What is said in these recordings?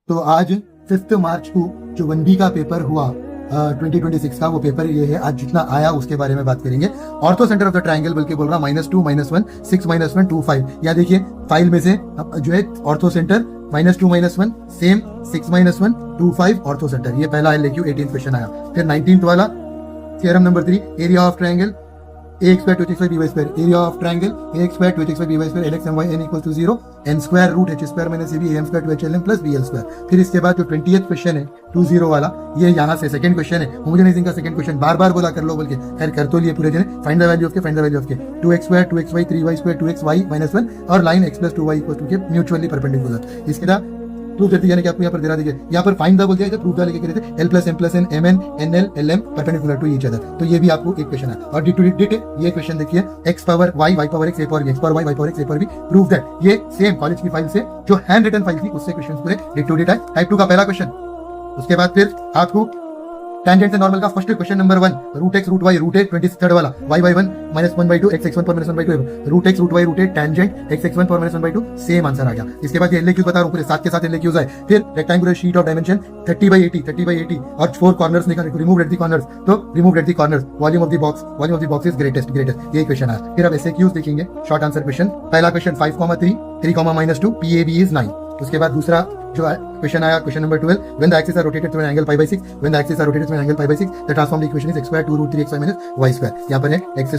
तो आज 5 मार्च को जो 1B का पेपर हुआ 2026 का, वो पेपर ये है। आज जितना आया उसके बारे में बात करेंगे। Ortho centre of the triangle बल्कि बोल रहा -2 -1 6 -1 2 5। या देखिए फाइल में से जो है ortho centre -2 -1 same 6 -1 2 5 ortho centre. ये पहला LAQ 18th क्वेश्चन आया। फिर 19th वाला theorem number 3 area of triangle ax square 2x by by square, area of triangle ax square 2x by by square, lx and y n equals to 0, n square root h square minus ab am square 2hlm plus bl square। फिर इसके बाद जो 20th question है 20 वाला, ये यहाँ से second question है। होमोजेनाइजिंग का सेकंड क्वेश्चन बार बार बोला कर लो बोल के, खैर कर तो लिए पूरे जने। फाइंड द वैल्यू ऑफ के 2x square 2xy 3y square 2xy minus 1 और line x plus 2y equals to के म्यूचुअली परपेंडिकुलर। इसके बाद प्रूफ करती है कि आपको यहाँ पर दे दीजिए, यहाँ पर फाइंड द बोलते हैं, प्रूफ द लेके कहते हैं l plus m plus n mn nl lm perpendicular to each other. तो ये भी आपको एक क्वेश्चन है। और डिट ये क्वेश्चन देखिए, x power y y power x a power b x power y y power x a power b, proof that. ये सेम कॉलेज की फाइल से जो हैंड रिटन फाइल थी उससे क्वेश्चन पूरे डिट टू डिट है। टाइप 2 का पहला क्वेश्चन। उसके बाद फिर आपको टेंजेंट से नॉर्मल का first question number 1 root x root y root a 23rd वाला y by 1 -1/2 x x1 पर -1/2 root x root y root a tangent x x1 पर -1/2 सेम आंसर आ गया। इसके बाद ये LAQ बता रहा हूं, पूरे साथ के साथ LAQs आए। फिर रेक्टेंगुलर शीट ऑफ डायमेंशन 30/80 और 4 कॉर्नर्स निकाल, रिमूव एट द कॉर्नर्स, तो remove at the corners, volume of the box is greatest. ये क्वेश्चन आया। फिर अब SAQs देखेंगे, शॉर्ट आंसर क्वेश्चन। पहला क्वेश्चन 5,3 3, -2 PAB इज 9। उसके बाद दूसरा जो क्वेश्चन आया, question number 12, when the axes are rotated through an angle pi by 6, when the axes are rotated through an angle pi by 6, the transformed equation is x square 2 root 3xy minus y square। यहाँ पर है x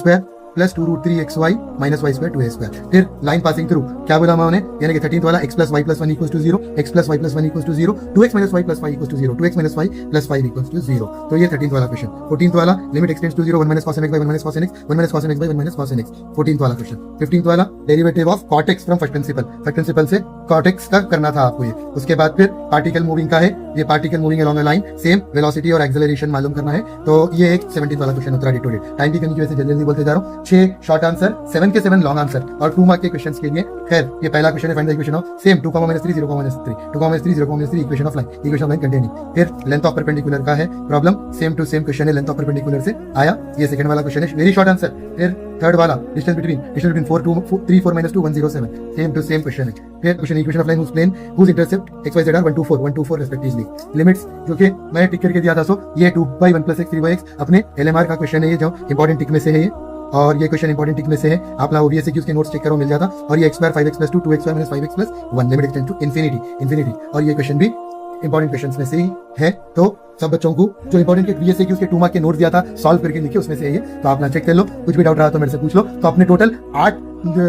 square plus 2 root 3xy minus y square 2a square। फिर line passing through क्या बोला उन्होंने, यानी कि 13th वाला x plus y plus 1 equals to 0, x plus y plus 1 equals to 0, 2x minus y plus 5 equals to 0, 2x minus y plus 5 equals to 0। तो ये 13th वाला क्वेश्चन। 14th वाला limit extends to 0, 1 minus cos nx by 1 minus cos nx, 1 minus cos nx by 1 minus cos nx। 14th वाला question. 15th वाला derivative of cot x from first principle से cot x का करना था आपको ये। उसके बाद फिर पार्टिकल मूविंग का है, ये particle moving along a line, same velocity और एक्सेलरेशन मालूम करना है। तो ये एक 17th वाला क्वेश्चन उतरा डिटोडेड। टाइम की कमी की वजह से जल्दी बोलते जा रहा हूँ। 6 शॉर्ट आंसर, 7 के 7 लॉन्ग आंसर और 2 मार्क के क्वेश्चंस के लिए। खैर ये पहला क्वेश्चन है, find the equation of same 2, -3 0, -3 2, -3 0, -3 equation of line containing. फिर लेंथ ऑफ परपेंडिकुलर का है problem, same to same question है, लेंथ ऑफ परपेंडिकुलर से आया। ये सेकंड वाला क्वेश्चन है, वेरी शॉर्ट आंसर। फिर थर्ड वाला distance between 4 2 3 4 -2 107, same to same question है। फिर question equation of line whose plane whose intercept x y z are 1 2 4 respectively. Limits जो कि मैंने टिक करके दिया था, सो ये 2/1 + x 3/x अपने LMR का क्वेश्चन है, ये जो इंपॉर्टेंट टिक में से है ये। और ये क्वेश्चन इंपॉर्टेंट टिक में से है, आप लोग OBSQ के नोट्स चेक करो, मिल जाता। और ये x square 5x + 2 2x minus 5x + 1 limit extend to infinity. और ये क्वेश्चन भी इंपॉर्टेंट क्वेश्चंस में से ही है। तो सब बच्चों को जो इंपॉर्टेंट के VSQ के 2 मार्क के नोट दिया था, सॉल्व करके लिखे, उसमें से है ये। तो आप ना चेक कर लो, कुछ भी डाउट रहा तो मेरे से पूछ लो। तो अपने टोटल 8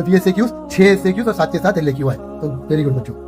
VSQ 6 SAQs और 7 के साथ LAQ है। तो वेरी गुड बच्चों।